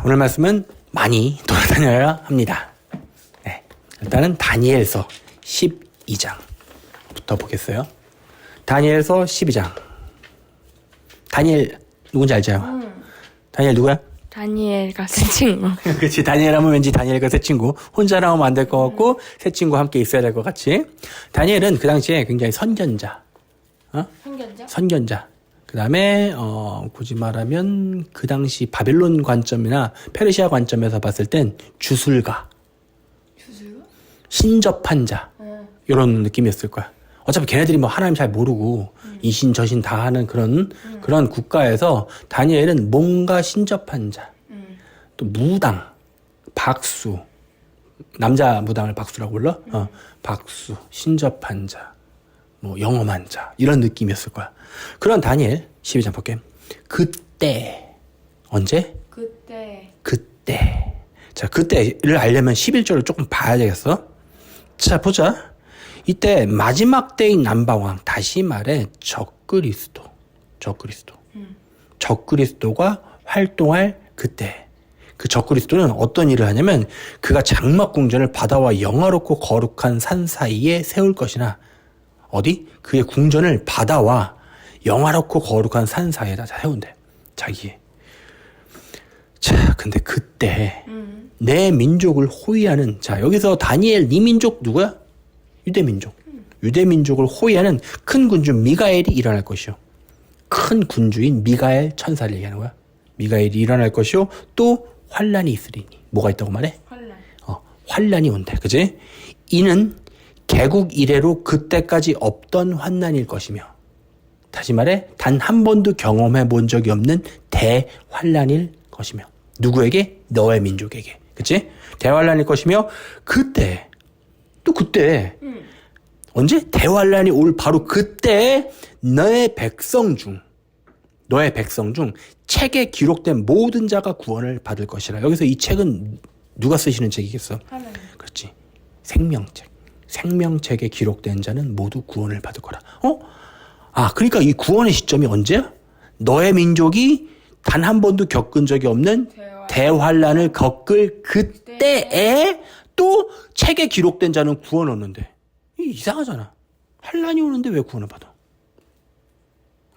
오늘 말씀은 많이 돌아다녀야 합니다. 네, 일단은 다니엘서 12장부터 보겠어요. 다니엘서 12장. 다니엘 누군지 알죠? 다니엘 누구야? 다니엘과 새 친구. 그렇지. 다니엘 하면 왠지 다니엘과 새 친구. 혼자 나오면 안 될 것 같고 새 친구와 함께 있어야 될 것 같이. 다니엘은 그 당시에 굉장히 선견자. 선견자? 선견자. 그 다음에 굳이 말하면 그 당시 바빌론 관점이나 페르시아 관점에서 봤을 땐 주술가. 주술가? 신접한 자. 이런 느낌이었을 거야. 어차피 걔네들이 뭐 하나님 잘 모르고 이신 저신 다 하는 그런 국가에서 다니엘은 뭔가 신접한 자. 또 무당, 박수. 남자 무당을 박수라고 불러? 박수, 신접한 자, 뭐 영험한 자. 이런 느낌이었을 거야. 그런 다니엘 12장 볼게. 그때 언제? 그때. 자, 그때를 알려면 11절을 조금 봐야 되겠어. 자, 보자. 이때 마지막 때인 남방왕, 다시 말해 적그리스도가 활동할 그때. 그 적그리스도는 어떤 일을 하냐면 그가 장막 궁전을 바다와 영화롭고 거룩한 산 사이에 세울 것이나 어디? 그의 궁전을 바다와 영화롭고 거룩한 산 사이에다 세운대. 자기의. 자, 근데 그때 내 민족을 호위하는, 자, 여기서 다니엘 네 민족 누구야? 유대민족. 유대민족을 호위하는 큰 군주 미가엘이 일어날 것이요. 큰 군주인 미가엘 천사를 얘기하는 거야. 미가엘이 일어날 것이요. 또 환란이 있으리니. 뭐가 있다고 말해? 환란이 온대. 그지? 이는 개국 이래로 그때까지 없던 환난일 것이며, 다시 말해 단 한 번도 경험해 본 적이 없는 대환란일 것이며. 누구에게? 너의 민족에게. 그치? 대환란일 것이며, 그때 또 그때 언제? 대환란이 올 바로 그때 너의 백성 중 책에 기록된 모든 자가 구원을 받을 것이라. 여기서 이 책은 누가 쓰시는 책이겠어? 하나님. 그렇지. 생명책에 기록된 자는 모두 구원을 받을 거라. 그러니까 이 구원의 시점이 언제야? 너의 민족이 단 한 번도 겪은 적이 없는 대환란을 겪을 그때에 또 책에 기록된 자는 구원 얻는데. 이상하잖아. 환란이 오는데 왜 구원을 받아?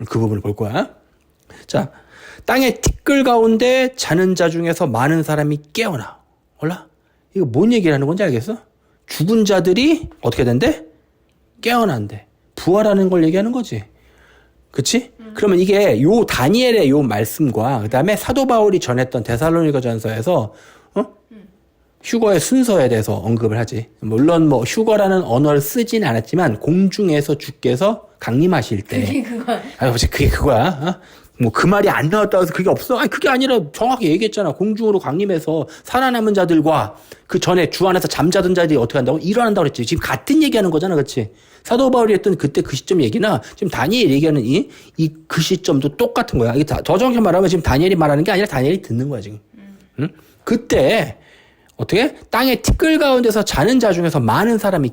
그 부분을 볼 거야. 자, 땅의 티끌 가운데 자는 자 중에서 많은 사람이 깨어나. 몰라? 이거 뭔 얘기를 하는 건지 알겠어? 죽은 자들이 어떻게 된대? 깨어난대. 부활하는 걸 얘기하는 거지. 그치? 그러면 이게 요 다니엘의 요 말씀과 그 다음에 사도 바울이 전했던 데살로니가 전서에서 휴거의 순서에 대해서 언급을 하지. 물론 뭐 휴거라는 언어를 쓰진 않았지만 공중에서 주께서 강림하실 때. 그게 그거야. 뭐 그 말이 안 나왔다고 해서 그게 없어? 그게 아니라 정확히 얘기했잖아. 공중으로 강림해서 살아남은 자들과 그 전에 주 안에서 잠자던 자들이 어떻게 한다고? 일어난다고 그랬지. 지금 같은 얘기하는 거잖아. 그렇지? 사도 바울이 했던 그때 그 시점 얘기나 지금 다니엘이 얘기하는 그 시점도 똑같은 거야. 이게 더 정확히 말하면 지금 다니엘이 말하는 게 아니라 다니엘이 듣는 거야, 지금. 응? 그때 어떻게? 땅의 티끌 가운데서 자는 자 중에서 많은 사람이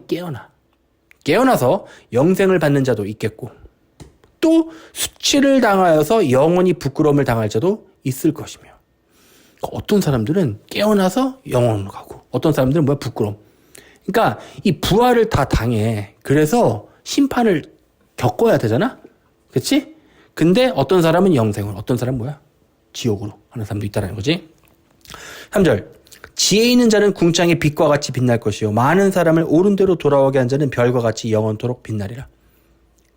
깨어나서 영생을 받는 자도 있겠고, 또 수치를 당하여서 영원히 부끄러움을 당할 자도 있을 것이며. 어떤 사람들은 깨어나서 영원으로 가고, 어떤 사람들은 뭐야? 부끄러움. 그러니까 이 부활을 다 당해. 그래서 심판을 겪어야 되잖아? 그치? 근데 어떤 사람은 영생을, 어떤 사람은 뭐야? 지옥으로 하는 사람도 있다는 거지. 3절. 지혜 있는 자는 궁창의 빛과 같이 빛날 것이요 많은 사람을 옳은 대로 돌아오게 한 자는 별과 같이 영원토록 빛나리라.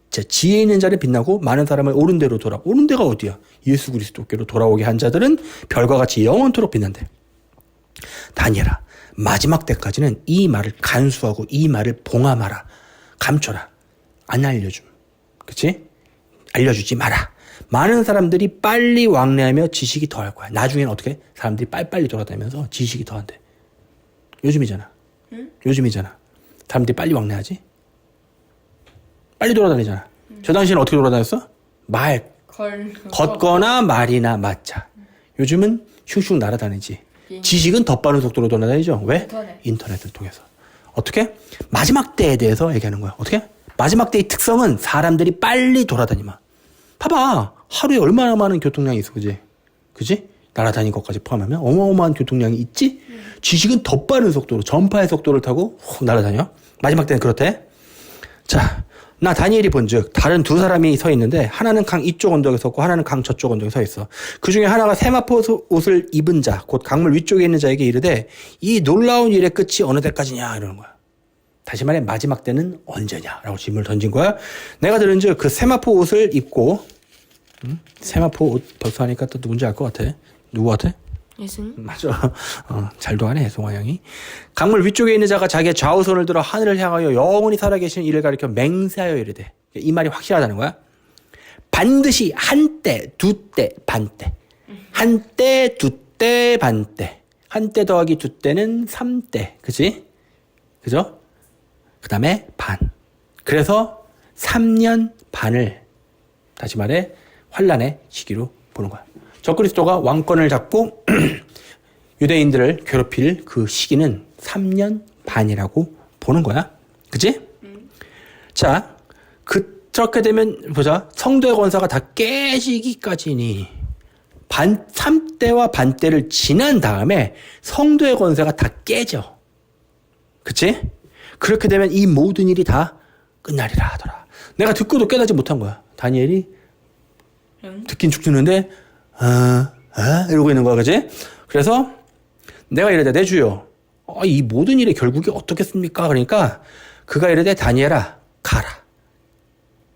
자, 지혜 있는 자는 빛나고 많은 사람을 옳은 대로 옳은 데가 어디야? 예수 그리스도께로 돌아오게 한 자들은 별과 같이 영원토록 빛난대. 다니엘아, 마지막 때까지는 이 말을 간수하고 이 말을 봉함하라. 감춰라. 안 알려줌. 그치? 알려주지 마라. 많은 사람들이 빨리 왕래하며 지식이 더할 거야. 나중에는 어떻게? 사람들이 빨리빨리 돌아다니면서 지식이 더한대. 요즘이잖아. 응? 요즘이잖아. 사람들이 빨리 왕래하지? 빨리 돌아다니잖아. 저 당시에는 어떻게 돌아다녔어? 걷거나 말이나 맞자. 요즘은 슝슝 날아다니지. 지식은 더 빠른 속도로 돌아다니죠. 왜? 인터넷을 통해서. 어떻게? 마지막 때에 대해서 얘기하는 거야. 어떻게? 마지막 때의 특성은 사람들이 빨리 돌아다니마. 봐봐. 하루에 얼마나 많은 교통량이 있어. 그지? 날아다니는 것까지 포함하면 어마어마한 교통량이 있지? 지식은 더 빠른 속도로, 전파의 속도를 타고 훅 날아다녀. 마지막 때는 그렇대. 자, 나 다니엘이 본즉 다른 두 사람이 서 있는데 하나는 강 이쪽 언덕에 섰고 하나는 강 저쪽 언덕에 서 있어. 그 중에 하나가 세마포 옷을 입은 자, 곧 강물 위쪽에 있는 자에게 이르되 이 놀라운 일의 끝이 어느 때까지냐 이러는 거야. 다시 말해 마지막 때는 언제냐라고 질문을 던진 거야. 내가 들은즉 그 세마포 옷을 입고 세마포 옷 벌써 하니까 또 누군지 알 것 같아. 누구 같아? 예수님? 맞아. 잘도 하네, 송아 양이. 강물 위쪽에 있는 자가 자기의 좌우손을 들어 하늘을 향하여 영원히 살아계신 이를 가리켜 맹세하여 이르되. 이 말이 확실하다는 거야. 반드시 한때, 두때, 반때. 한때, 두때, 반때. 한때 더하기 두때는 3때. 그치? 그죠? 그 다음에 반. 그래서 3년 반을 다시 말해 환란의 시기로 보는 거야. 적그리스도가 왕권을 잡고 유대인들을 괴롭힐 그 시기는 3년 반이라고 보는 거야. 그치? 자, 그렇게 되면 보자. 성도의 권세가 다 깨지기까지니 3대와 반대를 지난 다음에 성도의 권세가 다 깨져. 그치? 그렇게 되면 이 모든 일이 다 끝나리라 하더라. 내가 듣고도 깨닫지 못한 거야. 다니엘이 듣긴 죽는데 이러고 있는 거야. 그치? 그래서 내가 이르되 내 주여 이 모든 일의 결국이 어떻겠습니까? 그러니까 그가 이르되 다니엘아 가라.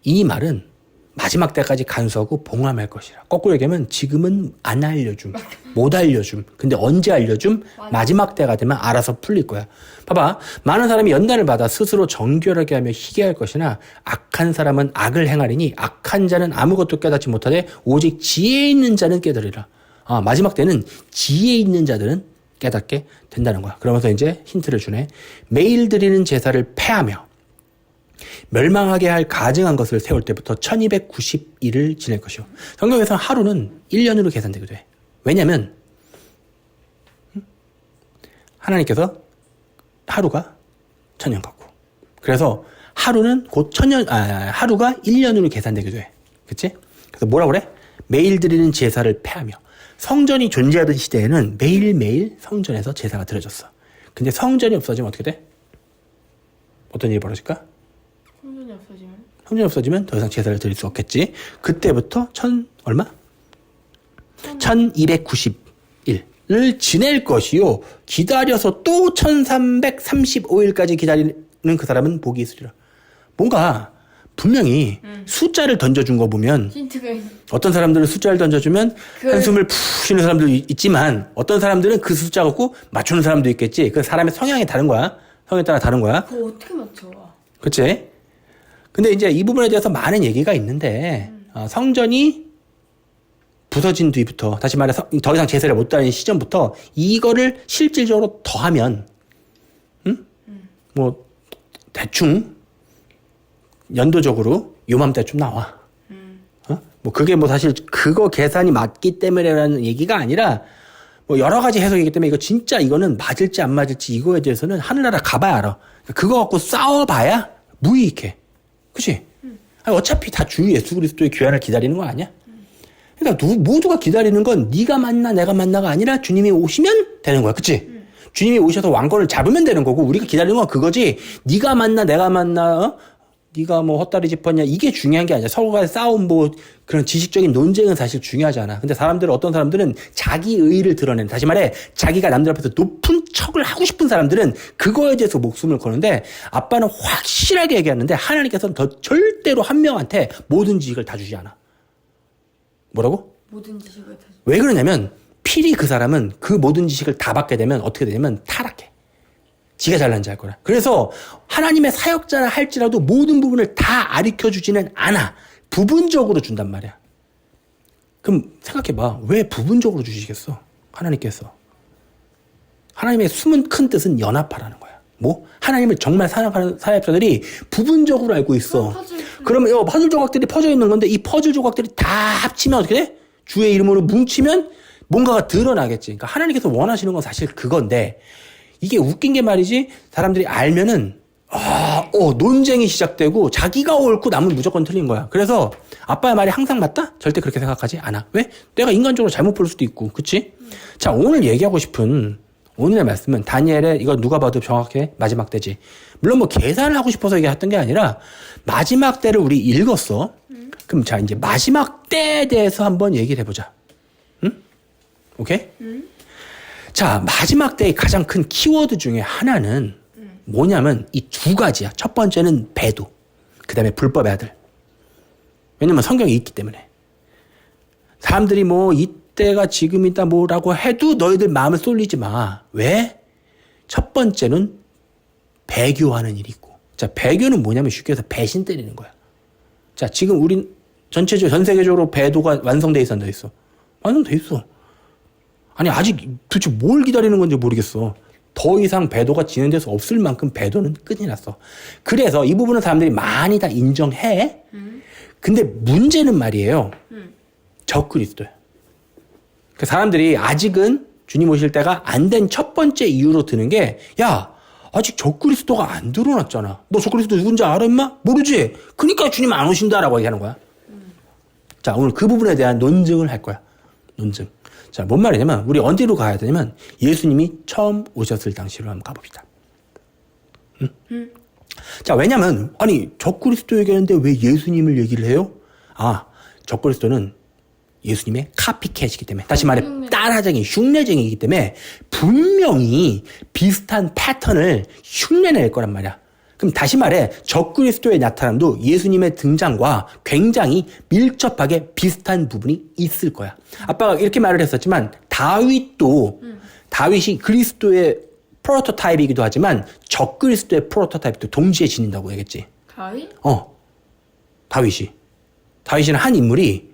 이 말은 마지막 때까지 간수하고 봉함할 것이라. 거꾸로 얘기하면 지금은 안 알려줌. 못 알려줌. 근데 언제 알려줌? 마지막 때가 되면 알아서 풀릴 거야. 봐봐. 많은 사람이 연단을 받아 스스로 정결하게 하며 희게할 것이나 악한 사람은 악을 행하리니 악한 자는 아무것도 깨닫지 못하되 오직 지혜 있는 자는 깨달으리라. 마지막 때는 지혜 있는 자들은 깨닫게 된다는 거야. 그러면서 이제 힌트를 주네. 매일 드리는 제사를 폐하며 멸망하게 할 가증한 것을 세울 때부터 1290일을 지낼 것이요. 성경에서는 하루는 1년으로 계산되기도 해. 왜냐면 하나님께서 하루가 1000년 같고 그래서 하루는 곧 하루가 1년으로 계산되기도 해. 그치? 그래서 뭐라고 그래? 매일 드리는 제사를 폐하며. 성전이 존재하던 시대에는 매일매일 성전에서 제사가 드려졌어. 근데 성전이 없어지면 어떻게 돼? 어떤 일이 벌어질까? 성전이 없어지면 더 이상 제사를 드릴 수 없겠지. 그때부터 1290일을 지낼 것이요. 기다려서 또 1335일까지 기다리는 그 사람은 복이 있으리라. 뭔가 분명히 숫자를 던져준 거 보면 어떤 사람들은 숫자를 던져주면 한숨을 푹 쉬는 사람도 있지만 어떤 사람들은 그 숫자 갖고 맞추는 사람도 있겠지. 그 사람의 성향이 다른 거야. 성향에 따라 다른 거야. 그거 어떻게 맞춰? 그치? 근데 이제 이 부분에 대해서 많은 얘기가 있는데 성전이 부서진 뒤부터 다시 말해서 더 이상 제사를 못 드리는 시점부터 이거를 실질적으로 더하면 뭐 대충 연도적으로 요맘때쯤 나와. 뭐 그게 뭐 사실 그거 계산이 맞기 때문에라는 얘기가 아니라 뭐 여러 가지 해석이기 때문에 이거 진짜 이거는 맞을지 안 맞을지 이거에 대해서는 하늘나라 가봐야 알아. 그거 갖고 싸워봐야 무이익해. 그치? 아니, 어차피 다 주 예수 그리스도의 귀환을 기다리는 거 아니야? 그러니까 모두가 기다리는 건 네가 만나 내가 만나가 아니라 주님이 오시면 되는 거야. 그치? 주님이 오셔서 왕권을 잡으면 되는 거고 우리가 기다리는 건 그거지. 네가 만나 내가 만나 네가 뭐 헛다리 짚었냐 이게 중요한 게 아니야. 서로 간의 싸움 뭐 그런 지식적인 논쟁은 사실 중요하지 않아. 근데 어떤 사람들은 자기 의의를 드러내는, 다시 말해 자기가 남들 앞에서 높은 척을 하고 싶은 사람들은 그거에 대해서 목숨을 거는데 아빠는 확실하게 얘기하는데 하나님께서는 더 절대로 한 명한테 모든 지식을 다 주지 않아. 뭐라고? 모든 지식을 다 주지. 왜 그러냐면 필히 그 사람은 그 모든 지식을 다 받게 되면 어떻게 되냐면 타락해. 지가 잘난지 알 거라. 그래서 하나님의 사역자라 할지라도 모든 부분을 다 가르쳐주지는 않아. 부분적으로 준단 말이야. 그럼 생각해봐. 왜 부분적으로 주시겠어? 하나님께서. 하나님의 숨은 큰 뜻은 연합하라는 거야. 뭐? 하나님을 정말 사랑하는 사역자들이 부분적으로 알고 있어. 그러면 퍼즐 조각들이 퍼져 있는 건데 이 퍼즐 조각들이 다 합치면 어떻게 돼? 주의 이름으로 뭉치면 뭔가가 드러나겠지. 그러니까 하나님께서 원하시는 건 사실 그건데 이게 웃긴 게 말이지 사람들이 알면은 논쟁이 시작되고 자기가 옳고 남은 무조건 틀린 거야. 그래서 아빠의 말이 항상 맞다? 절대 그렇게 생각하지 않아. 왜? 내가 인간적으로 잘못 볼 수도 있고, 그치? 자, 오늘 얘기하고 싶은 오늘의 말씀은 다니엘의 이거 누가 봐도 정확해 마지막 때지. 물론 뭐 계산을 하고 싶어서 얘기했던 게 아니라 마지막 때를 우리 읽었어. 그럼 자, 이제 마지막 때에 대해서 한번 얘기를 해보자. 응? 오케이? 자, 마지막 때의 가장 큰 키워드 중에 하나는 뭐냐면 이 두 가지야. 첫 번째는 배도. 그 다음에 불법의 아들. 왜냐면 성경이 있기 때문에. 사람들이 뭐 이때가 지금이다 뭐라고 해도 너희들 마음을 쏠리지 마. 왜? 첫 번째는 배교하는 일이 있고. 자, 배교는 뭐냐면 쉽게 해서 배신 때리는 거야. 자, 지금 우린 전체적으로 전 세계적으로 배도가 완성돼 있어 안 돼 있어? 완성돼 있어. 아니 아직 도대체 뭘 기다리는 건지 모르겠어. 더 이상 배도가 진행될 수 없을 만큼 배도는 끝이 났어. 그래서 이 부분은 사람들이 많이 다 인정해. 근데 문제는 말이에요. 적그리스도야. 그 사람들이 아직은 주님 오실 때가 안 된 첫 번째 이유로 드는 게, 야, 아직 적그리스도가 안 드러났잖아. 너 적그리스도 누군지 알아, 임마? 모르지? 그러니까 주님 안 오신다라고 얘기하는 거야. 자, 오늘 그 부분에 대한 논증을 할 거야. 논증. 자, 뭔 말이냐면, 우리 어디로 가야 되냐면, 예수님이 처음 오셨을 당시로 한번 가봅시다. 자, 왜냐면, 아니, 적그리스도 얘기하는데 왜 예수님을 얘기를 해요? 아, 적그리스도는 예수님의 카피캣이기 때문에, 다시 말해, 따라쟁이, 흉내쟁이이기 때문에, 분명히 비슷한 패턴을 흉내낼 거란 말이야. 그럼 다시 말해, 적그리스도의 나타남도 예수님의 등장과 굉장히 밀접하게 비슷한 부분이 있을 거야. 아빠가 이렇게 말을 했었지만, 다윗이 그리스도의 프로토타입이기도 하지만, 적그리스도의 프로토타입도 동시에 지닌다고 얘기했지. 다윗? 다윗이는 한 인물이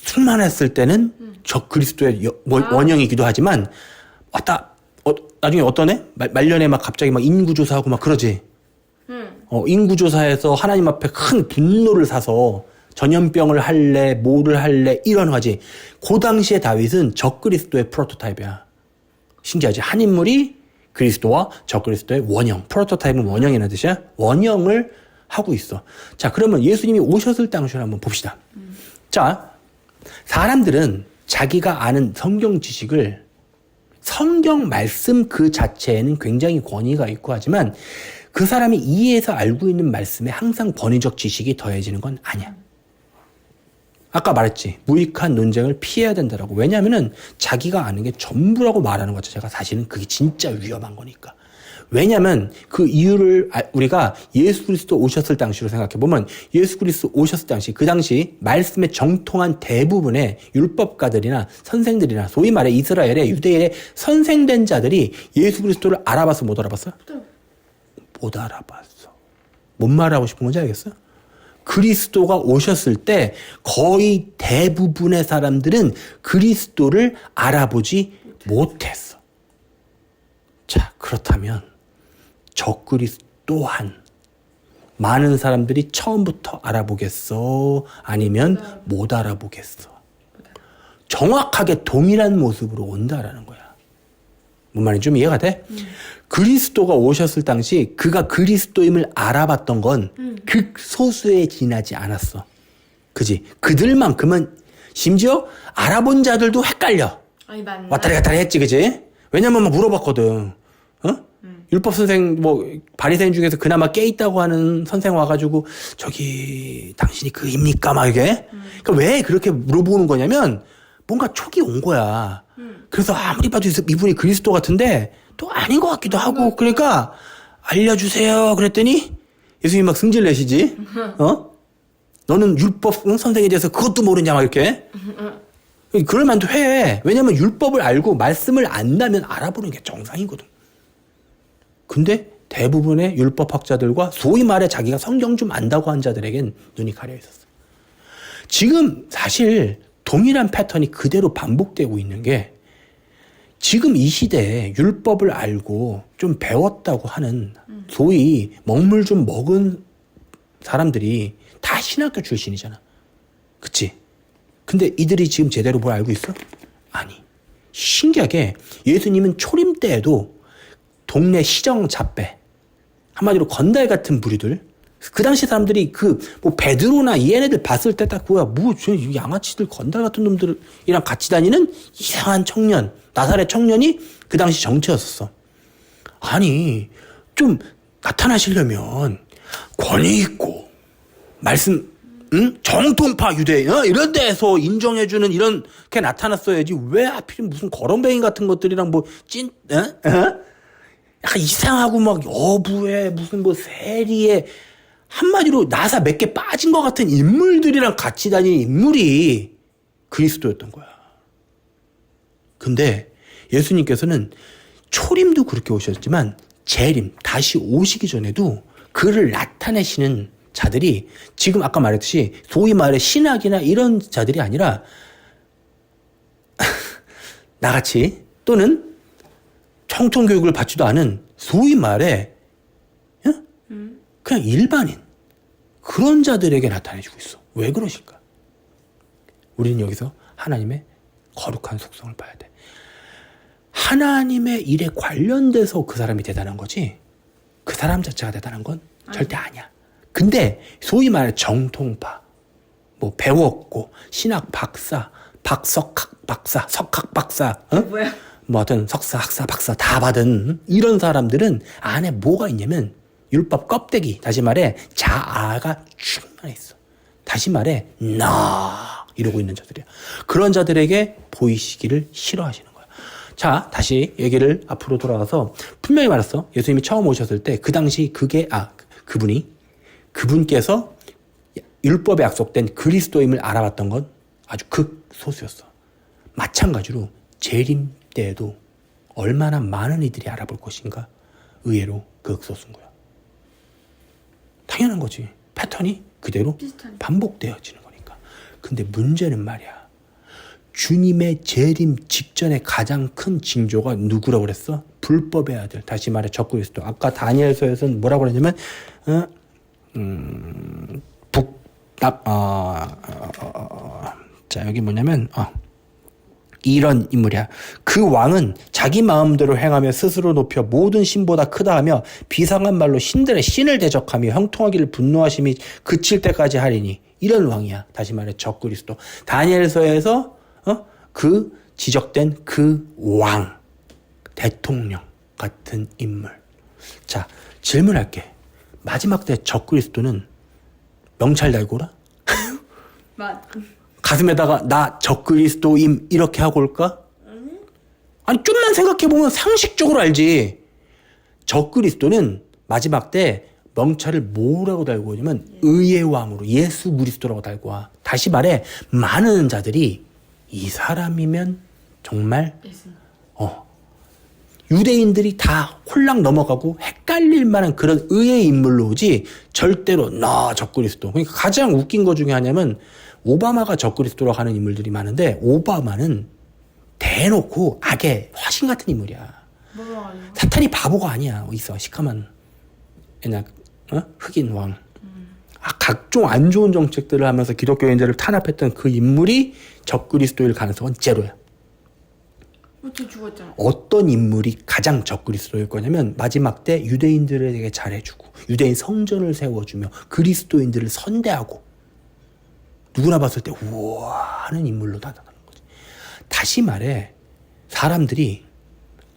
충만했을 때는 적그리스도의 원형이기도 하지만, 나중에 어떤 애? 말년에 막 갑자기 막 인구조사하고 막 그러지. 인구조사에서 하나님 앞에 큰 분노를 사서 전염병을 할래, 뭐를 할래, 이런 거지. 그 당시에 다윗은 적그리스도의 프로토타입이야. 신기하지? 한 인물이 그리스도와 적그리스도의 원형, 프로토타입은 원형이라는 뜻이야. 원형을 하고 있어. 자, 그러면 예수님이 오셨을 당시를 한번 봅시다. 자, 사람들은 자기가 아는 성경 지식을 성경 말씀 그 자체에는 굉장히 권위가 있고 하지만 그 사람이 이해해서 알고 있는 말씀에 항상 권위적 지식이 더해지는 건 아니야. 아까 말했지. 무익한 논쟁을 피해야 된다라고. 왜냐하면은 자기가 아는 게 전부라고 말하는 것 자체가 사실은 그게 진짜 위험한 거니까. 왜냐하면 그 이유를 우리가 예수 그리스도 오셨을 당시로 생각해보면 예수 그리스도 오셨을 당시, 그 당시 말씀에 정통한 대부분의 율법가들이나 선생들이나 소위 말해 이스라엘의 유대인의 선생된 자들이 예수 그리스도를 알아봤어, 못 알아봤어? 못 알아봤어. 뭔 말하고 싶은 건지 알겠어? 그리스도가 오셨을 때 거의 대부분의 사람들은 그리스도를 알아보지 못했어. 자, 그렇다면 적그리스도 또한 많은 사람들이 처음부터 알아보겠어? 아니면 못 알아보겠어? 정확하게 동일한 모습으로 온다라는 거야. 뭔 말인지 좀 이해가 돼? 그리스도가 오셨을 당시 그가 그리스도임을 알아봤던 건 극소수에 지나지 않았어. 그지? 그들만큼은 심지어 알아본 자들도 헷갈려. 아니, 맞나? 왔다리 갔다리 했지, 그지? 왜냐면 막 물어봤거든. 율법 선생, 바리새인 중에서 그나마 깨 있다고 하는 선생 와가지고, 저기, 당신이 그입니까? 막 이게. 그러니까 왜 그렇게 물어보는 거냐면, 뭔가 촉이 온 거야. 그래서 아무리 봐도 이분이 그리스도 같은데, 또 아닌 것 같기도 하고, 그러니까, 알려주세요. 그랬더니, 예수님이 막 승질 내시지? 너는 율법 선생에 대해서 그것도 모르냐? 막 이렇게. 그럴만도 해. 왜냐면 율법을 알고 말씀을 안다면 알아보는 게 정상이거든. 근데 대부분의 율법학자들과 소위 말해 자기가 성경 좀 안다고 한 자들에겐 눈이 가려 있었어. 지금 사실 동일한 패턴이 그대로 반복되고 있는 게 지금 이 시대에 율법을 알고 좀 배웠다고 하는 소위 먹물 좀 먹은 사람들이 다 신학교 출신이잖아. 그치? 근데 이들이 지금 제대로 뭘 알고 있어? 아니. 신기하게 예수님은 초림 때에도 동네 시정 잡배 한마디로 건달 같은 부류들. 그 당시 사람들이 뭐 베드로나 이 얘네들 봤을 때 딱 뭐야, 저 양아치들 건달 같은 놈들이랑 같이 다니는 이상한 청년, 나사렛 청년이 그 당시 정체였었어. 아니, 좀 나타나시려면 권위 있고, 말씀, 정통파 유대인, 이런 데에서 인정해주는 이렇게 나타났어야지. 왜 하필 무슨 거렁뱅이 같은 것들이랑 뭐, 약간 이상하고 막 여부에 무슨 뭐 세리에 한마디로 나사 몇 개 빠진 것 같은 인물들이랑 같이 다니는 인물이 그리스도였던 거야. 근데 예수님께서는 초림도 그렇게 오셨지만 재림, 다시 오시기 전에도 그를 나타내시는 자들이 지금 아까 말했듯이 소위 말해 신학이나 이런 자들이 아니라 나같이 또는 청통교육을 받지도 않은 소위 말해 그냥 일반인 그런 자들에게 나타내주고 있어. 왜 그러실까? 우리는 여기서 하나님의 거룩한 속성을 봐야 돼. 하나님의 일에 관련돼서 그 사람이 대단한 거지 그 사람 자체가 대단한 건 절대 아니야. 근데 소위 말해 정통파, 뭐 배웠고 신학 박사, 박석학 박사, 석학 박사, 뭐야? 뭐 하여튼 석사, 학사, 박사 다 받은 이런 사람들은 안에 뭐가 있냐면 율법 껍데기, 다시 말해 자아가 충만해 있어. 다시 말해 나 이러고 있는 자들이야. 그런 자들에게 보이시기를 싫어하시는 거야. 자, 다시 얘기를 앞으로 돌아가서 분명히 말했어. 예수님이 처음 오셨을 때 그 당시 그분께서 율법에 약속된 그리스도임을 알아봤던 건 아주 극소수였어. 마찬가지로 재림 때에도 얼마나 많은 이들이 알아볼 것인가 의외로 극소수인 거야. 당연한 거지. 패턴이 그대로 반복되어지는 거니까. 근데 문제는 말이야. 주님의 재림 직전에 가장 큰 징조가 누구라고 그랬어? 불법의 아들. 다시 말해 적그리스도. 아까 다니엘서에서는 뭐라고 그랬냐면 자, 여기 뭐냐면 이런 인물이야. 그 왕은 자기 마음대로 행하며 스스로 높여 모든 신보다 크다 하며 비상한 말로 신들의 신을 대적하며 형통하기를 분노하심이 그칠 때까지 하리니. 이런 왕이야. 다시 말해 적그리스도. 다니엘서에서 그 지적된 그 왕, 대통령 같은 인물. 자, 질문할게. 마지막 때 적그리스도는 명찰 달고 오라? 가슴에다가 나 적그리스도임 이렇게 하고 올까? 아니 좀만 생각해보면 상식적으로 알지. 적그리스도는 마지막 때 명찰을 뭐라고 달고 오냐면 의의 왕으로 예수 그리스도라고 달고 와. 다시 말해 많은 자들이 이 사람이면 정말 유대인들이 다 홀랑 넘어가고 헷갈릴 만한 그런 의의 인물로 오지 절대로 나 적그리스도. 그러니까 가장 웃긴 거 중에 하나는 오바마가 적그리스도라고 하는 인물들이 많은데 오바마는 대놓고 악의 화신 같은 인물이야. 사탄이 바보가 아니야. 있어 시커먼 옛날 흑인 왕. 각종 안 좋은 정책들을 하면서 기독교인들을 탄압했던 그 인물이 적그리스도일 가능성은 제로야. 죽었잖아. 어떤 인물이 가장 적그리스도일 거냐면 마지막 때 유대인들에게 잘해주고 유대인 성전을 세워주며 그리스도인들을 선대하고 누구나 봤을 때 우와 하는 인물로 나타나는 거지. 다시 말해 사람들이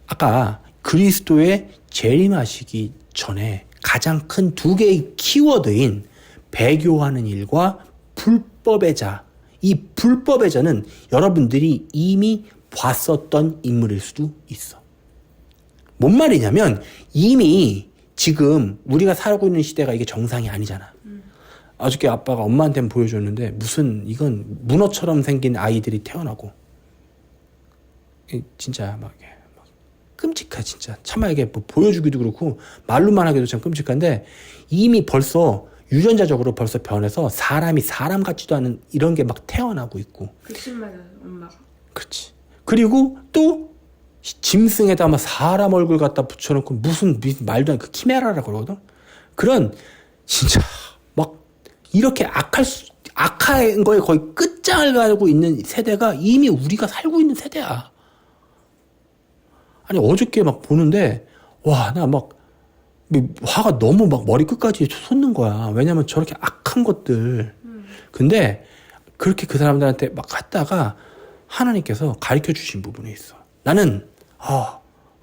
아까 그리스도의 재림하시기 전에 가장 큰 두 개의 키워드인 배교하는 일과 불법의 자. 이 불법의 자는 여러분들이 이미 봤었던 인물일 수도 있어. 뭔 말이냐면 이미 지금 우리가 살고 있는 시대가 이게 정상이 아니잖아. 어저께 아빠가 엄마한테 보여줬는데 무슨 이건 문어처럼 생긴 아이들이 태어나고 진짜 막 끔찍해 진짜. 차마 이게 뭐 보여주기도 그렇고 말로만 하기도 참 끔찍한데 이미 벌써 유전자적으로 벌써 변해서 사람이 사람 같지도 않은 이런 게 막 태어나고 있고. 그치만 엄마가. 그렇지. 그리고 또 짐승에다 막 사람 얼굴 갖다 붙여놓고 무슨 말도 안 그 키메라라고 그러거든. 그런 진짜 막 이렇게 악한 거에 거의 끝장을 가고 있는 세대가 이미 우리가 살고 있는 세대야. 아니 어저께 막 보는데 와 나 막 화가 너무 막 머리 끝까지 솟는 거야. 왜냐면 저렇게 악한 것들. 근데 그렇게 그 사람들한테 막 갔다가 하나님께서 가르쳐 주신 부분이 있어. 나는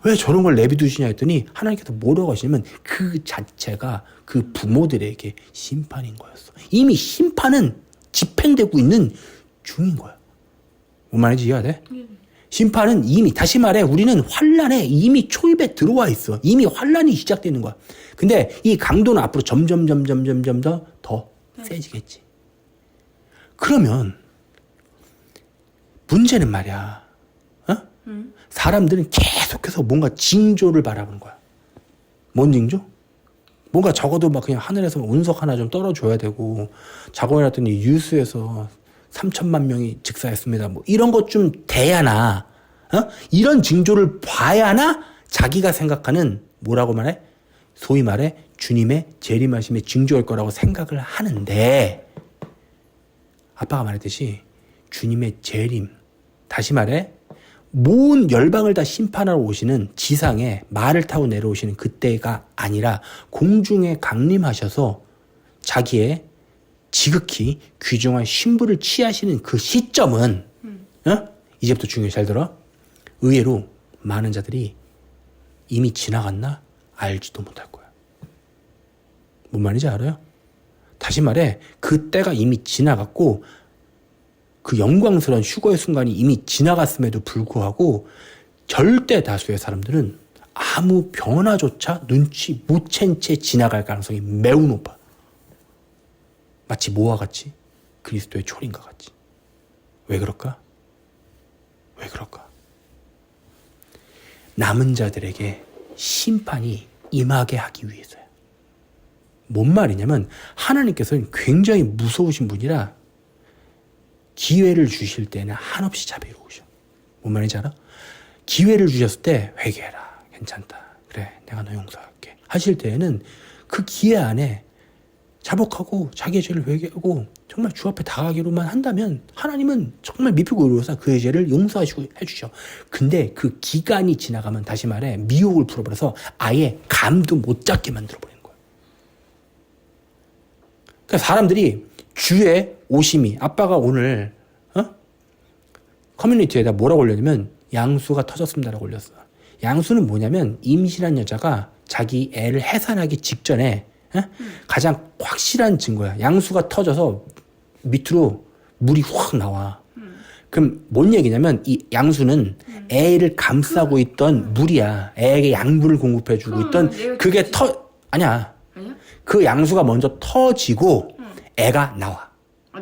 왜 저런 걸 내비두시냐 했더니 하나님께서 뭐라고 하시냐면 그 자체가 그 부모들에게 심판인 거였어. 이미 심판은 집행되고 있는 중인 거야. 뭔 말인지 이해가 돼? 심판은 이미, 다시 말해 우리는 환란에 이미 초입에 들어와 있어. 이미 환란이 시작되는 거야. 근데 이 강도는 앞으로 점점 더 세지겠지. 그러면 문제는 말이야. 사람들은 계속해서 뭔가 징조를 바라보는 거야. 뭔 징조? 뭔가 적어도 막 그냥 하늘에서 운석 하나 좀 떨어줘야 되고, 자고 일어났더니 뉴스에서 3천만 명이 즉사했습니다. 뭐 이런 것 좀 돼야나, 이런 징조를 봐야나 자기가 생각하는 뭐라고 말해? 소위 말해 주님의 재림하심의 징조일 거라고 생각을 하는데, 아빠가 말했듯이 주님의 재림, 다시 말해 모든 열방을 다 심판하러 오시는 지상에 말을 타고 내려오시는 그때가 아니라 공중에 강림하셔서 자기의 지극히 귀중한 신부를 취하시는 그 시점은 이제부터 중요해. 잘 들어. 의외로 많은 자들이 이미 지나갔나 알지도 못할 거야. 뭔 말인지 알아요? 다시 말해 그 때가 이미 지나갔고 그 영광스러운 휴거의 순간이 이미 지나갔음에도 불구하고 절대 다수의 사람들은 아무 변화조차 눈치 못 챈 채 지나갈 가능성이 매우 높아. 마치 뭐와 같이? 그리스도의 초림과 같이. 왜 그럴까? 왜 그럴까? 남은 자들에게 심판이 임하게 하기 위해서야. 뭔 말이냐면 하나님께서는 굉장히 무서우신 분이라 기회를 주실 때는 한없이 자비로우셔. 뭔 말인지 알아? 기회를 주셨을 때 회개해라. 괜찮다. 그래 내가 너 용서할게. 하실 때에는 그 기회 안에 자복하고 자기의 죄를 회개하고 정말 주 앞에 다가기로만 한다면 하나님은 정말 미쁘고 의로워서 그의 죄를 용서하시고 해주셔. 근데 그 기간이 지나가면 다시 말해 미혹을 풀어버려서 아예 감도 못 잡게 만들어버리는 거야. 그러니까 사람들이 주의 오심이, 아빠가 오늘 커뮤니티에다 뭐라고 올렸냐면 양수가 터졌습니다라고 올렸어. 양수는 뭐냐면 임신한 여자가 자기 애를 해산하기 직전에 가장 확실한 증거야. 양수가 터져서 밑으로 물이 확 나와. 그럼 뭔 얘기냐면 이 양수는 애를 감싸고 있던 물이야. 애에게 양분을 공급해주고 있던 그게 아니야. 그 양수가 먼저 터지고 애가 나와.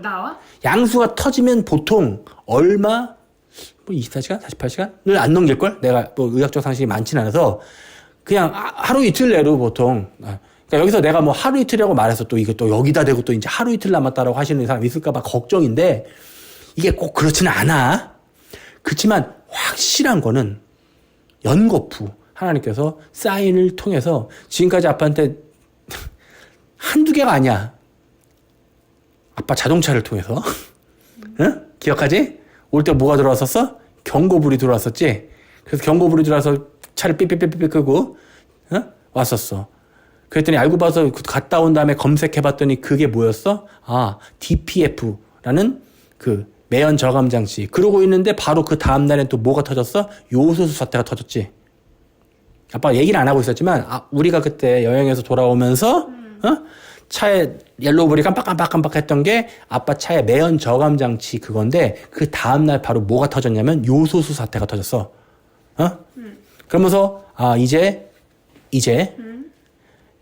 나와? 양수가 터지면 보통 얼마? 뭐 24시간? 48시간을 안 넘길걸? 내가 뭐 의학적 상식이 많진 않아서 그냥 하루 이틀 내로 보통. 그러니까 여기서 내가 뭐 하루 이틀이라고 말해서 또 이게 또 여기다 대고 또 이제 하루 이틀 남았다라고 하시는 사람 있을까봐 걱정인데 이게 꼭 그렇지는 않아. 그렇지만 확실한 거는 연거푸 하나님께서 사인을 통해서 지금까지 아빠한테 한두 개가 아니야. 아빠 자동차를 통해서 응? 기억하지? 올 때 뭐가 들어왔었어? 경고불이 들어왔었지? 그래서 경고불이 들어와서 차를 삐삐삐삐 끄고 왔었어. 그랬더니 알고 봐서 갔다 온 다음에 검색해봤더니 그게 뭐였어? DPF라는 그 매연 저감 장치. 그러고 있는데 바로 그 다음날엔 또 뭐가 터졌어? 요소수 사태가 터졌지. 아빠가 얘기를 안 하고 있었지만 우리가 그때 여행에서 돌아오면서 차에 옐로우불이 깜빡깜빡 했던 게 아빠 차의 매연 저감 장치 그건데 그 다음날 바로 뭐가 터졌냐면 요소수 사태가 터졌어. 그러면서 이제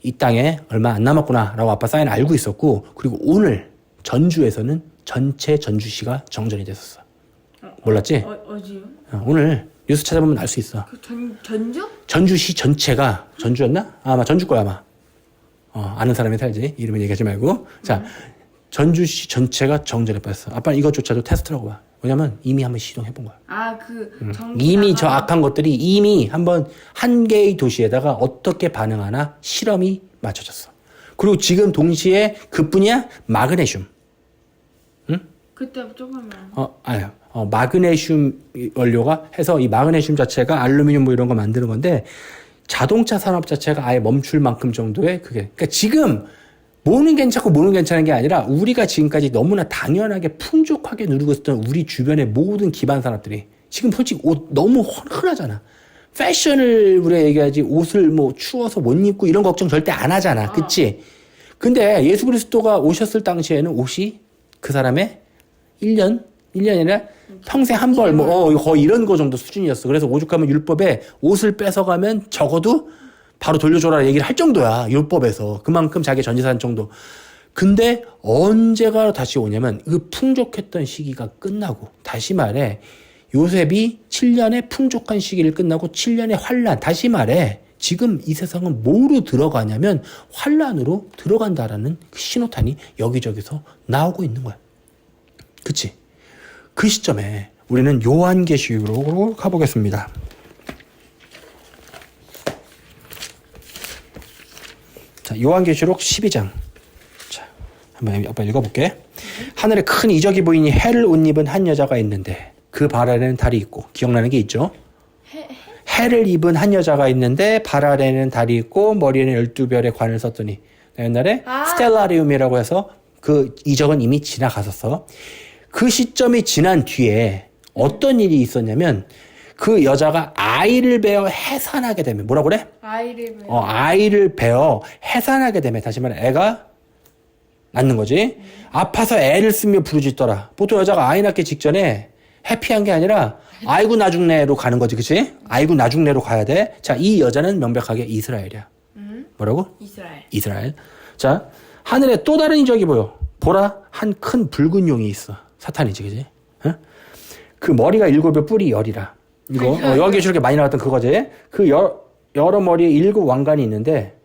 이 땅에 얼마 안 남았구나라고 아빠 사인 알고 있었고, 그리고 오늘 전주에서는 전체 전주시가 정전이 됐었어. 몰랐지? 어디요? 오늘 뉴스 찾아보면 알 수 있어. 그 전주? 전주시 전체가 전주였나? 아마 전주 거야 아마. 아는 사람이 살지. 이름은 얘기하지 말고. 자, 전주시 전체가 정전에 빠졌어. 아빠 이것조차도 테스트라고 봐. 왜냐면 이미 한번 시동해본 거야. 이미 저 악한 것들이 이미 한번 한 개의 도시에다가 어떻게 반응하나 실험이 맞춰졌어. 그리고 지금 동시에 그뿐이야 마그네슘. 응? 그때 조금만. 마그네슘 원료가 해서 이 마그네슘 자체가 알루미늄 뭐 이런 거 만드는 건데 자동차 산업 자체가 아예 멈출 만큼 정도의 그게. 그러니까 지금 뭐는 괜찮고 뭐는 괜찮은 게 아니라 우리가 지금까지 너무나 당연하게 풍족하게 누리고 있었던 우리 주변의 모든 기반 산업들이 지금 솔직히 옷 너무 흔하잖아. 패션을 우리가 얘기하지 옷을 뭐 추워서 못 입고 이런 걱정 절대 안 하잖아. 그치? 근데 예수 그리스도가 오셨을 당시에는 옷이 그 사람의 1년이 아니라 평생 한 벌, 거의 이런 거 정도 수준이었어. 그래서 오죽하면 율법에 옷을 뺏어가면 적어도 바로 돌려줘라 얘기를 할 정도야. 율법에서. 그만큼 자기 전재산 정도. 근데 언제가 다시 오냐면 그 풍족했던 시기가 끝나고, 다시 말해 요셉이 7년의 풍족한 시기를 끝나고 7년의 환란, 다시 말해 지금 이 세상은 뭐로 들어가냐면 환란으로 들어간다라는 그 신호탄이 여기저기서 나오고 있는 거야. 그치? 그 시점에 우리는 요한계시록으로 가보겠습니다. 자, 요한계시록 12장. 자, 한번 읽어볼게. 하늘에 큰 이적이 보이니 해를 옷 입은 한 여자가 있는데 그 발 아래는 달이 있고, 기억나는 게 있죠? 해를 입은 한 여자가 있는데 발 아래는 달이 있고 머리에는 12별의 관을 썼더니, 옛날에 스텔라리움이라고 해서 그 이적은 이미 지나갔었어. 그 시점이 지난 뒤에 어떤 일이 있었냐면 그 여자가 아이를 베어 해산하게 되면, 뭐라 그래? 아이를 베어 해산하게 되면, 다시 말해 애가 낳는 거지. 아파서 애를 쓰며 부르짖더라. 보통 여자가 아이 낳기 직전에 해피한 게 아니라 아이고 나중네로 가는 거지. 그치? 아이고 나중네로 가야 돼. 자, 이 여자는 명백하게 이스라엘이야. 뭐라고? 이스라엘. 자, 하늘에 또 다른 이적이 보여. 보라, 한 큰 붉은 용이 있어. 사탄이지, 그지? 어? 그 머리가 7개, 뿔이 10이라. 이거 여기 저렇게 많이 나왔던 그거지. 그 여러 머리에 7 왕관이 있는데,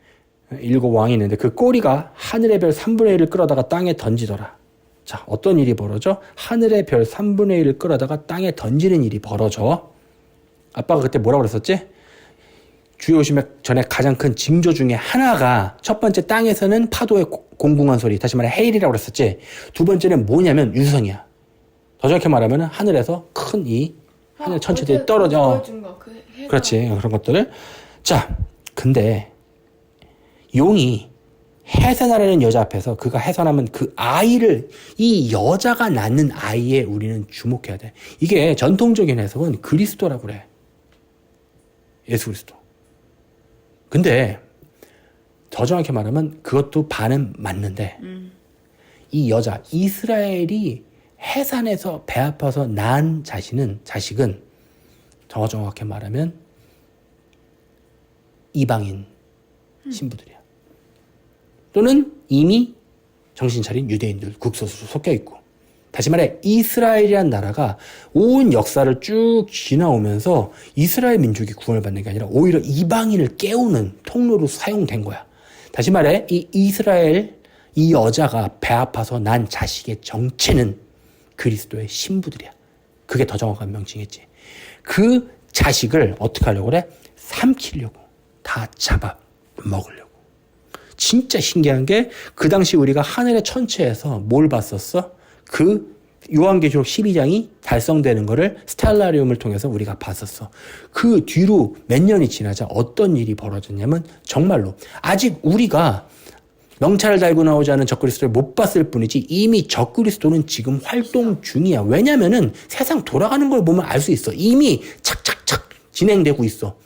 7 왕이 있는데 그 꼬리가 하늘의 별 3분의 1을 끌어다가 땅에 던지더라. 자, 어떤 일이 벌어져? 하늘의 별 3분의 1을 끌어다가 땅에 던지는 일이 벌어져. 아빠가 그때 뭐라고 그랬었지? 주의 오심에 전에 가장 큰 징조 중에 하나가, 첫 번째 땅에서는 파도의 공궁한 소리, 다시 말해 헤일이라고 그랬었지. 두 번째는 뭐냐면 유성이야. 더 정확히 말하면 하늘에서 큰 이 하늘 천체들이 떨어져. 그렇지, 그런 것들을. 자, 근데 용이 해산하려는 여자 앞에서 그가 해산하면 그 아이를, 이 여자가 낳는 아이에 우리는 주목해야 돼. 이게 전통적인 해석은 그리스도라고 그래. 예수 그리스도. 근데 더 정확히 말하면 그것도 반은 맞는데, 이 여자 이스라엘이 해산해서 배 아파서 낳은 자식은 더 정확히 말하면 이방인 신부들이야. 또는 이미 정신 차린 유대인들 국소수로 섞여 있고, 다시 말해 이스라엘이란 나라가 온 역사를 쭉 지나오면서 이스라엘 민족이 구원을 받는 게 아니라 오히려 이방인을 깨우는 통로로 사용된 거야. 다시 말해 이 이스라엘, 이 여자가 배 아파서 난 자식의 정체는 그리스도의 신부들이야. 그게 더 정확한 명칭이지. 그 자식을 어떻게 하려고 그래? 삼키려고, 다 잡아 먹으려고. 진짜 신기한 게 그 당시 우리가 하늘의 천체에서 뭘 봤었어? 그 요한계시록 12장이 달성되는 거를 스텔라리움을 통해서 우리가 봤었어. 그 뒤로 몇 년이 지나자 어떤 일이 벌어졌냐면, 정말로 아직 우리가 명찰을 달고 나오지 않은 적그리스도를 못 봤을 뿐이지 이미 적그리스도는 지금 활동 중이야. 왜냐면은 세상 돌아가는 걸 보면 알 수 있어. 이미 착착착 진행되고 있어.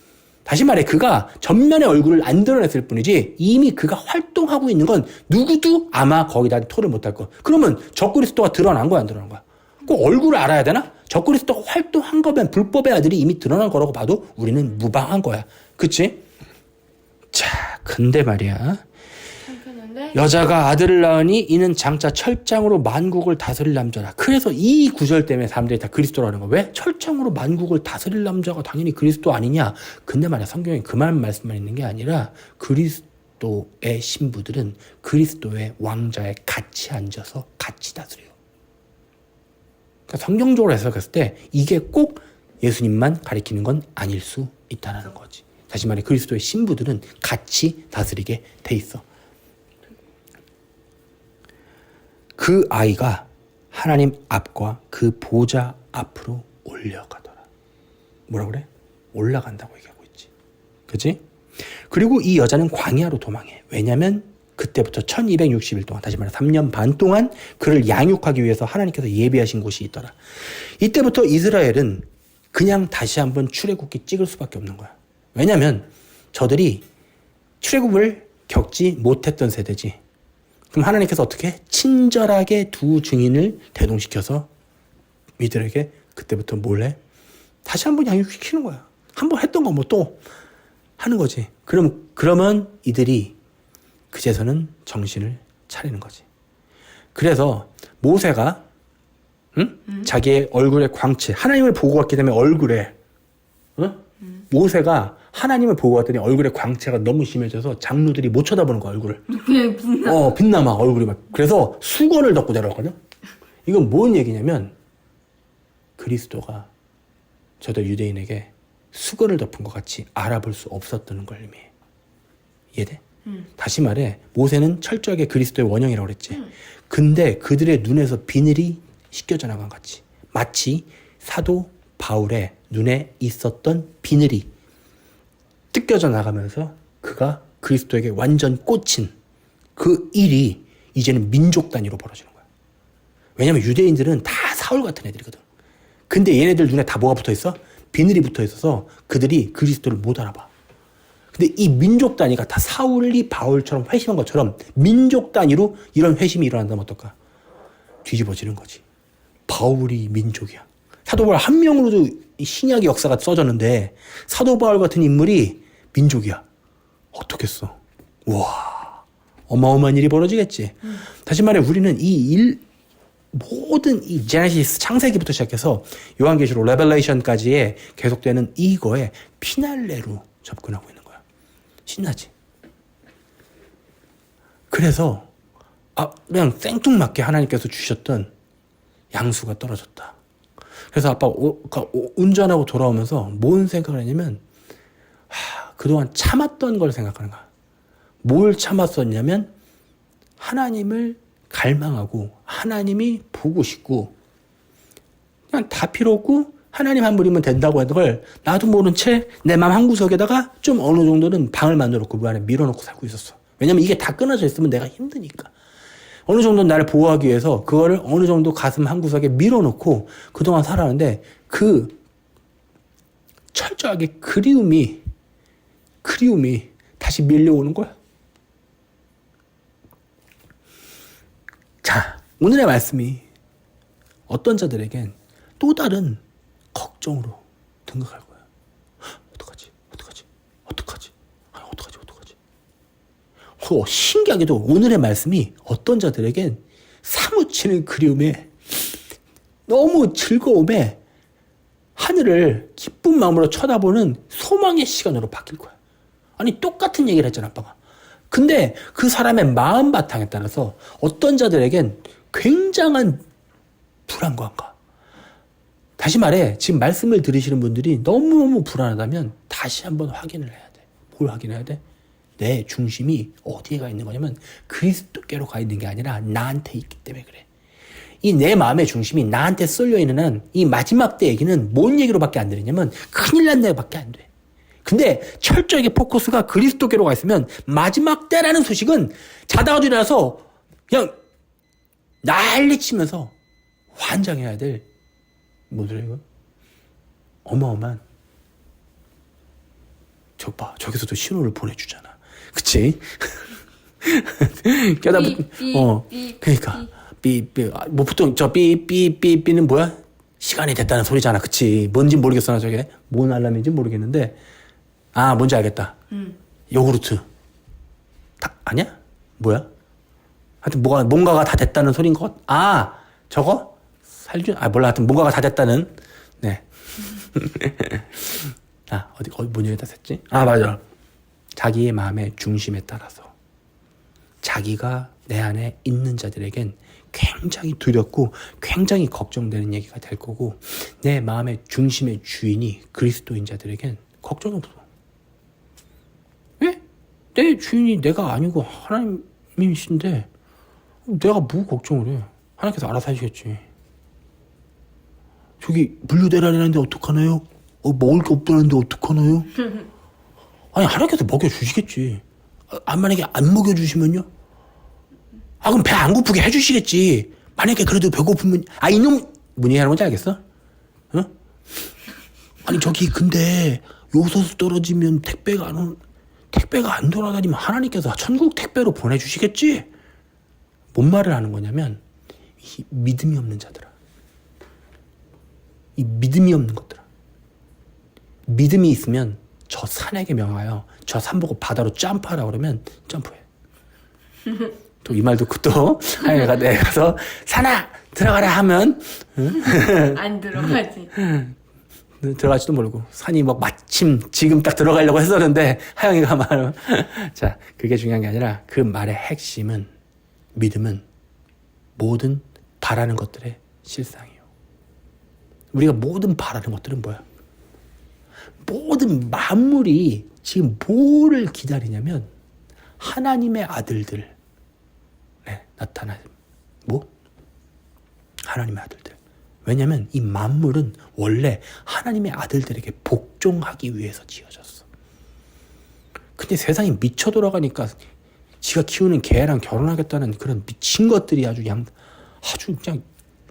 다시 말해 그가 전면의 얼굴을 안 드러냈을 뿐이지 이미 그가 활동하고 있는 건 누구도 아마 거기다 토를 못할 거야. 그러면 적그리스도가 드러난 거야, 안 드러난 거야? 꼭 얼굴을 알아야 되나? 적그리스도가 활동한 거면 불법의 아들이 이미 드러난 거라고 봐도 우리는 무방한 거야. 그치? 자, 근데 말이야, 여자가 아들을 낳으니 이는 장차 철장으로 만국을 다스릴 남자라. 그래서 이 구절 때문에 사람들이 다 그리스도라는 거야. 왜? 철장으로 만국을 다스릴 남자가 당연히 그리스도 아니냐. 근데 말이야, 성경에 그만 말씀만 있는 게 아니라 그리스도의 신부들은 그리스도의 왕좌에 같이 앉아서 같이 다스려요. 그러니까 성경적으로 해석했을 때 이게 꼭 예수님만 가리키는 건 아닐 수 있다는 거지. 다시 말해 그리스도의 신부들은 같이 다스리게 돼 있어. 그 아이가 하나님 앞과 그 보좌 앞으로 올려가더라. 뭐라 그래? 올라간다고 얘기하고 있지. 그치? 그리고 이 여자는 광야로 도망해. 왜냐면 그때부터 1260일 동안, 다시 말해 3년 반 동안 그를 양육하기 위해서 하나님께서 예비하신 곳이 있더라. 이때부터 이스라엘은 그냥 다시 한번 출애굽기 찍을 수밖에 없는 거야. 왜냐면 저들이 출애굽을 겪지 못했던 세대지. 그럼 하나님께서 어떻게? 친절하게 두 증인을 대동시켜서 이들에게 그때부터 몰래 다시 한번 양육시키는 거야. 한번 했던 거 뭐 또 하는 거지. 그러면 이들이 그제서는 정신을 차리는 거지. 그래서 모세가 자기의 얼굴의 광채, 하나님을 보고 왔기 때문에 얼굴에 모세가 하나님을 보고 왔더니 얼굴의 광채가 너무 심해져서 장로들이 못 쳐다보는 거야, 얼굴을. 그냥 빛나. 빛나마 얼굴이 막. 그래서 수건을 덮고 내려왔거든. 이건 뭔 얘기냐면 그리스도가 저들 유대인에게 수건을 덮은 것 같이 알아볼 수 없었다는 걸 의미해. 이해돼? 다시 말해 모세는 철저하게 그리스도의 원형이라고 그랬지. 근데 그들의 눈에서 비늘이 씻겨져 나간 것 같이 마치 사도 바울의 눈에 있었던 비늘이 뜯겨져 나가면서 그가 그리스도에게 완전 꽂힌 그 일이 이제는 민족 단위로 벌어지는 거야. 왜냐면 유대인들은 다 사울 같은 애들이거든. 근데 얘네들 눈에 다 뭐가 붙어 있어? 비늘이 붙어 있어서 그들이 그리스도를 못 알아봐. 근데 이 민족 단위가 다 사울이 바울처럼 회심한 것처럼 민족 단위로 이런 회심이 일어난다면 어떨까? 뒤집어지는 거지. 바울이 민족이야. 사도 바울 한 명으로도 신약의 역사가 써졌는데 사도 바울 같은 인물이 민족이야. 어떻겠어? 와, 어마어마한 일이 벌어지겠지. 다시 말해 우리는 모든 이 제네시스 창세기부터 시작해서 요한계시록 레벨레이션까지의 계속되는 이거에 피날레로 접근하고 있는 거야. 신나지? 그래서 그냥 생뚱맞게 하나님께서 주셨던 양수가 떨어졌다. 그래서 아빠 운전하고 돌아오면서 뭔 생각을 했냐면 그동안 참았던 걸 생각하는 거야. 뭘 참았었냐면 하나님을 갈망하고 하나님이 보고 싶고 그냥 다 필요 없고 하나님 한 분이면 된다고 하는 걸 나도 모른 채 내 마음 한구석에다가 좀 어느 정도는 방을 만들어놓고 그 안에 밀어놓고 살고 있었어. 왜냐면 이게 다 끊어져 있으면 내가 힘드니까. 어느 정도 나를 보호하기 위해서 그거를 어느 정도 가슴 한구석에 밀어놓고 그동안 살았는데 그 철저하게 그리움이 다시 밀려오는 거야. 자, 오늘의 말씀이 어떤 자들에겐 또 다른 걱정으로 등극할 거야. 어떡하지? 신기하게도 오늘의 말씀이 어떤 자들에겐 사무치는 그리움에 너무 즐거움에 하늘을 기쁜 마음으로 쳐다보는 소망의 시간으로 바뀔 거야. 아니 똑같은 얘기를 했잖아 아빠가. 근데 그 사람의 마음 바탕에 따라서 어떤 자들에겐 굉장한 불안감과 다시 말해 지금 말씀을 들으시는 분들이 너무너무 불안하다면 다시 한번 확인을 해야 돼. 뭘 확인해야 돼? 내 중심이 어디에 가 있는 거냐면 그리스도께로 가 있는 게 아니라 나한테 있기 때문에 그래. 이 내 마음의 중심이 나한테 쏠려 있는 한 이 마지막 때 얘기는 뭔 얘기로밖에 안 들리냐면 큰일 난 데밖에 안 돼. 근데 철저하게 포커스가 그리스도께로 가 있으면 마지막 때라는 소식은 자다가 일어나서 그냥 난리치면서 환장해야 될 뭐더라 이거? 어마어마한 저기서도 신호를 보내주잖아. 그치? 그러니까 뭐 보통 저 삐삐삐삐는 뭐야? 시간이 됐다는 소리잖아. 그치? 뭔지 모르겠어 나 저게 뭔 알람인지 모르겠는데 뭔지 알겠다. 요구르트 아니야? 뭐야? 하여튼 뭔가가 다 됐다는 소리인 것 저거? 몰라. 하여튼 뭔가가 다 됐다는 네. 어디 뭔 얘기다 했지? 맞아. 자기의 마음의 중심에 따라서 자기가 내 안에 있는 자들에겐 굉장히 두렵고 굉장히 걱정되는 얘기가 될 거고 내 마음의 중심의 주인이 그리스도인 자들에겐 걱정이 없어. 왜? 내 주인이 내가 아니고 하나님이신데 내가 뭐 걱정을 해. 하나님께서 알아서 하시겠지. 저기 물류대란이라는데 어떡하나요? 먹을 게 없다는데 어떡하나요? 아니, 하나님께서 먹여주시겠지. 만약에 안 먹여주시면요? 그럼 배 안 고프게 해주시겠지. 만약에 그래도 배고프면, 이놈, 뭔 얘기 하는 건지 알겠어? 어? 아니, 저기, 근데, 요소수 떨어지면 택배가 안 돌아다니면 하나님께서 천국 택배로 보내주시겠지? 뭔 말을 하는 거냐면, 이 믿음이 없는 자들아. 이 믿음이 없는 것들아. 믿음이 있으면 저 산에게 명하여 저 산 보고 바다로 점프하라 그러면 점프해. 또 이 말도 또 하영이가 내가서 산아 들어가라 하면 안 들어가지. 들어갈지도 모르고 산이 막 마침 지금 딱 들어가려고 했었는데 하영이가 말하면 자 그게 중요한 게 아니라 그 말의 핵심은 믿음은 모든 바라는 것들의 실상이에요. 우리가 모든 바라는 것들은 뭐야? 모든 만물이 지금 뭐를 기다리냐면 하나님의 아들들 나타나 하나님의 아들들. 왜냐면 이 만물은 원래 하나님의 아들들에게 복종하기 위해서 지어졌어. 근데 세상이 미쳐 돌아가니까 지가 키우는 개랑 결혼하겠다는 그런 미친 것들이 아주 그냥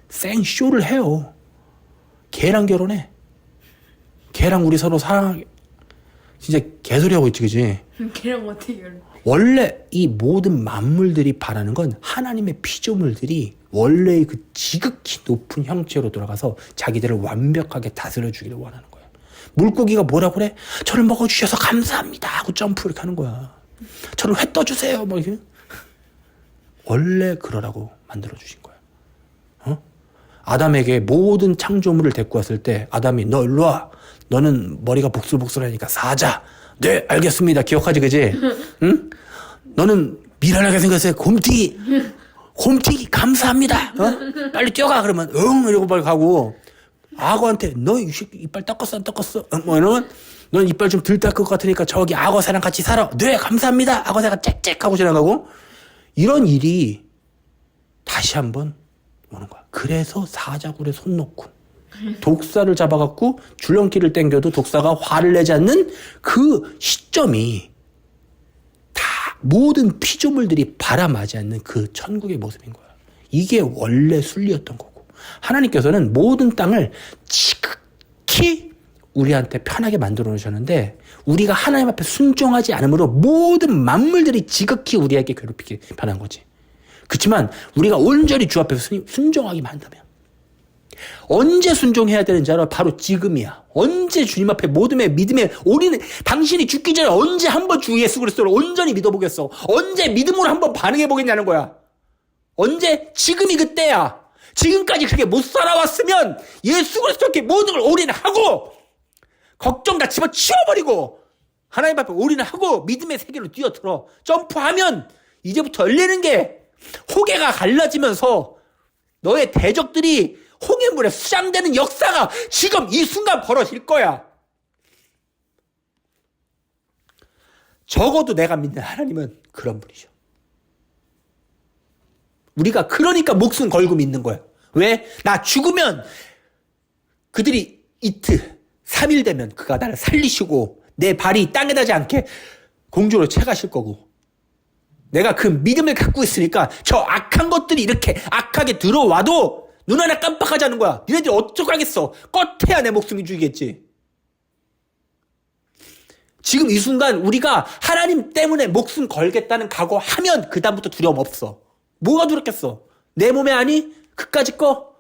생쇼를 해요. 개랑 결혼해. 걔랑 우리 서로 사랑하게 진짜 개소리 하고 있지, 그지? 걔랑 어떻게 결혼? 원래 이 모든 만물들이 바라는 건 하나님의 피조물들이 원래의 그 지극히 높은 형체로 돌아가서 자기들을 완벽하게 다스려 주기를 원하는 거야. 물고기가 뭐라고 그래? 저를 먹어주셔서 감사합니다 하고 점프 이렇게 하는 거야. 저를 회 떠주세요 뭐 이렇게. 원래 그러라고 만들어 주신 거야. 아담에게 모든 창조물을 데리고 왔을 때 아담이 너 일로 와. 너는 머리가 복슬복슬하니까 사자. 네 알겠습니다. 기억하지 그지? 응? 너는 미련하게 생겼어요. 곰튀기 감사합니다. 빨리 뛰어가 그러면 응 이러고 빨리 가고 악어한테 너 이 새끼 이빨 닦았어 안 닦았어? 뭐 이러면 넌 이빨 좀 덜 닦을 것 같으니까 저기 악어새랑 같이 살아. 네 감사합니다. 악어새가 짹짹 하고 지나가고 이런 일이 다시 한번 오는 거야. 그래서 사자굴에 손 놓고 독사를 잡아갖고 줄넘기를 당겨도 독사가 화를 내지 않는 그 시점이 다 모든 피조물들이 바라마지 않는 그 천국의 모습인 거야. 이게 원래 순리였던 거고 하나님께서는 모든 땅을 지극히 우리한테 편하게 만들어 놓으셨는데 우리가 하나님 앞에 순종하지 않으므로 모든 만물들이 지극히 우리에게 괴롭히게 변한 거지. 그렇지만 우리가 온전히 주 앞에 순종하기만 한다면 언제 순종해야 되는지 알아? 바로 지금이야. 언제 주님 앞에 모둠에 믿음에 올인해. 당신이 죽기 전에 언제 한번 주 예수 그리스도를 온전히 믿어보겠어? 언제 믿음으로 한번 반응해보겠냐는 거야. 언제? 지금이 그때야. 지금까지 그렇게 못 살아왔으면 예수 그리스도께 모든 걸 올인하고 걱정 다 집어치워버리고 하나님 앞에 올인하고 믿음의 세계로 뛰어들어. 점프하면 이제부터 열리는 게 호계가 갈라지면서 너의 대적들이 홍해물에 수장되는 역사가 지금 이 순간 벌어질 거야. 적어도 내가 믿는 하나님은 그런 분이죠. 우리가 그러니까 목숨 걸고 믿는 거야. 왜? 나 죽으면 그들이 이틀, 3일 되면 그가 나를 살리시고 내 발이 땅에 닿지 않게 공주로 채가실 거고 내가 그 믿음을 갖고 있으니까 저 악한 것들이 이렇게 악하게 들어와도 눈 하나 깜빡하지 않는 거야. 니네들이 어쩌겠어. 껐해야 내 목숨이 죽이겠지. 지금 이 순간 우리가 하나님 때문에 목숨 걸겠다는 각오하면 그 다음부터 두려움 없어. 뭐가 두렵겠어. 내 몸에 아니? 그까짓 거?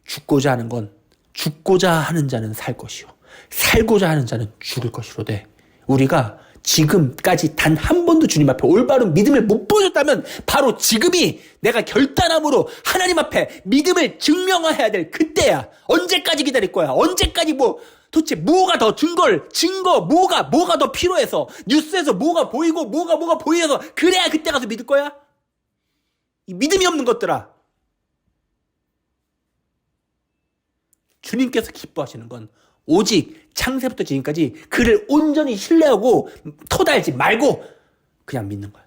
죽고자 하는 건 죽고자 하는 자는 살 것이요 살고자 하는 자는 죽을 것이로되 우리가 지금까지 단 한 번도 주님 앞에 올바른 믿음을 못 보여줬다면 바로 지금이 내가 결단함으로 하나님 앞에 믿음을 증명해야 될 그때야. 언제까지 기다릴 거야? 언제까지 도대체 뭐가 더 증거 뭐가 더 필요해서 뉴스에서 뭐가 보이고 뭐가 보여서 그래야 그때 가서 믿을 거야? 이 믿음이 없는 것들아. 주님께서 기뻐하시는 건 오직 창세부터 지금까지 그를 온전히 신뢰하고 토달지 말고 그냥 믿는 거야.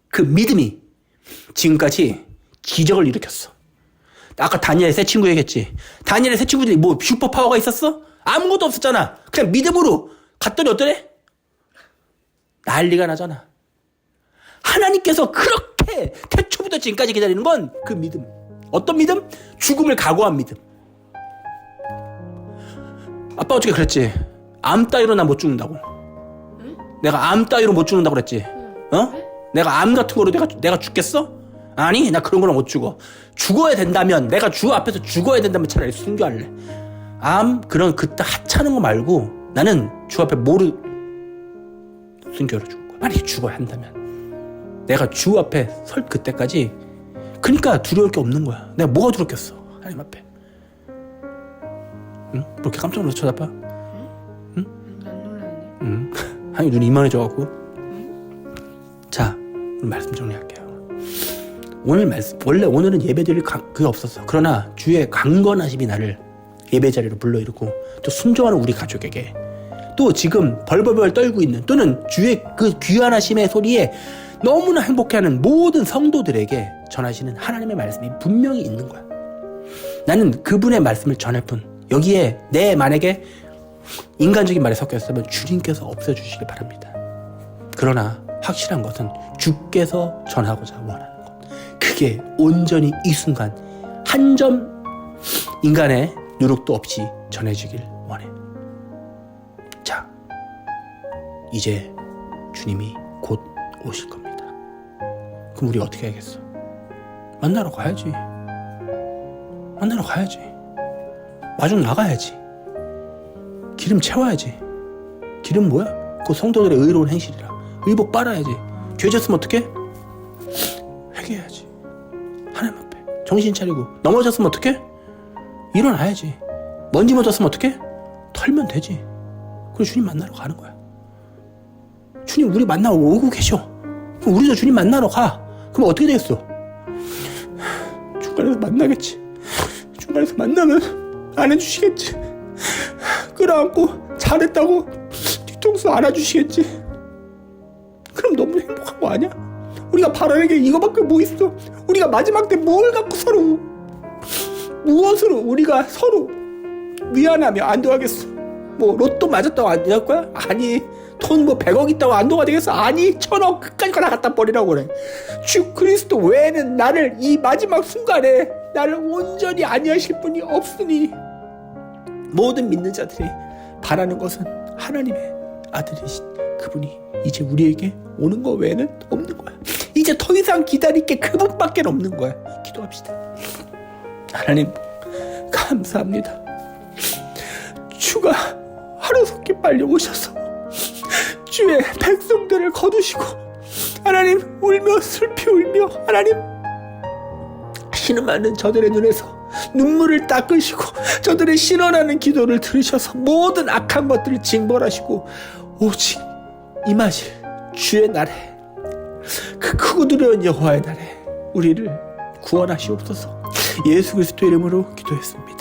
그 믿음이 지금까지 기적을 일으켰어. 아까 다니엘의 세 친구 얘기했지. 다니엘의 세 친구들이 뭐 슈퍼파워가 있었어? 아무것도 없었잖아. 그냥 믿음으로 갔더니 어떠래? 난리가 나잖아. 하나님께서 그렇게 태초부터 지금까지 기다리는 건 그 믿음. 어떤 믿음? 죽음을 각오한 믿음. 아빠 어떻게 그랬지? 암 따위로 나 못 죽는다고. 응? 내가 암 따위로 못 죽는다고 그랬지. 어? 내가 암 같은 거로 내가 죽겠어? 아니, 나 그런 거는 못 죽어. 죽어야 된다면, 내가 주 앞에서 죽어야 된다면 차라리 순교할래. 암, 그런 그때 하찮은 거 말고 나는 주 앞에 뭐를 순교로 죽을 거야. 만약에 죽어야 한다면. 내가 주 앞에 설 그때까지 그러니까 두려울 게 없는 거야. 내가 뭐가 두렵겠어, 하나님 앞에. 응? 그렇게 깜짝 놀라서 쳐다봐? 난 놀랐네. 응. 하나님 눈이 이만해져갖고. 자, 오늘 말씀 정리할게요. 오늘 말씀, 원래 오늘은 예배 드릴 그게 없었어. 그러나 주의 강건하심이 나를 예배 자리로 불러이루고 또 순종하는 우리 가족에게 또 지금 벌벌벌 떨고 있는 또는 주의 그 귀환하심의 소리에 너무나 행복해하는 모든 성도들에게 전하시는 하나님의 말씀이 분명히 있는 거야. 나는 그분의 말씀을 전할 뿐 여기에 내 만약에 인간적인 말이 섞여 있으면 주님께서 없애주시길 바랍니다. 그러나 확실한 것은 주께서 전하고자 원하는 것, 그게 온전히 이 순간 한 점 인간의 누룩도 없이 전해지길 원해. 자, 이제 주님이 곧 오실 겁니다. 그럼 우리 어떻게 해야겠어? 만나러 가야지. 만나러 가야지. 마중 나가야지. 기름 채워야지. 기름 뭐야? 그 성도들의 의로운 행실이라. 의복 빨아야지. 죄 졌으면 어떡해? 회개해야지. 하나님 앞에 정신 차리고. 넘어졌으면 어떡해? 일어나야지. 먼지 묻었으면 어떡해? 털면 되지. 그리고 주님 만나러 가는 거야. 주님 우리 만나러 오고 계셔. 그럼 우리도 주님 만나러 가. 그럼 어떻게 되겠어? 중간에서 만나겠지. 중간에서 만나면 안아주시겠지. 끌어안고 잘했다고 뒤통수 안아주시겠지. 그럼 너무 행복한 거 아니야? 우리가 바라는 게 이거밖에 뭐 있어? 우리가 마지막 때 뭘 갖고 서로 무엇으로 우리가 서로 위안하며 안도하겠어? 뭐 로또 맞았다고 안도할 거야? 아니. 돈 뭐 100억 있다고 안도가 되겠어? 아니. 1000억 끝까지 다 갖다 버리라고 그래. 주 그리스도 외에는 나를 이 마지막 순간에 나를 온전히 안위하실 분이 없으니 모든 믿는 자들이 바라는 것은 하나님의 아들이신 그분이 이제 우리에게 오는 거 외에는 없는 거야. 이제 더 이상 기다릴 게 그분밖에 없는 거야. 기도합시다. 하나님 감사합니다. 주가 하루속히 빨리 오셔서 주의 백성들을 거두시고 하나님 울며 슬피 울며 하나님 신음하는 저들의 눈에서 눈물을 닦으시고 저들의 신원하는 기도를 들으셔서 모든 악한 것들을 징벌하시고 오직 임하실 주의 날에 그 크고 두려운 여호와의 날에 우리를 구원하시옵소서. 예수 그리스도 이름으로 기도했습니다.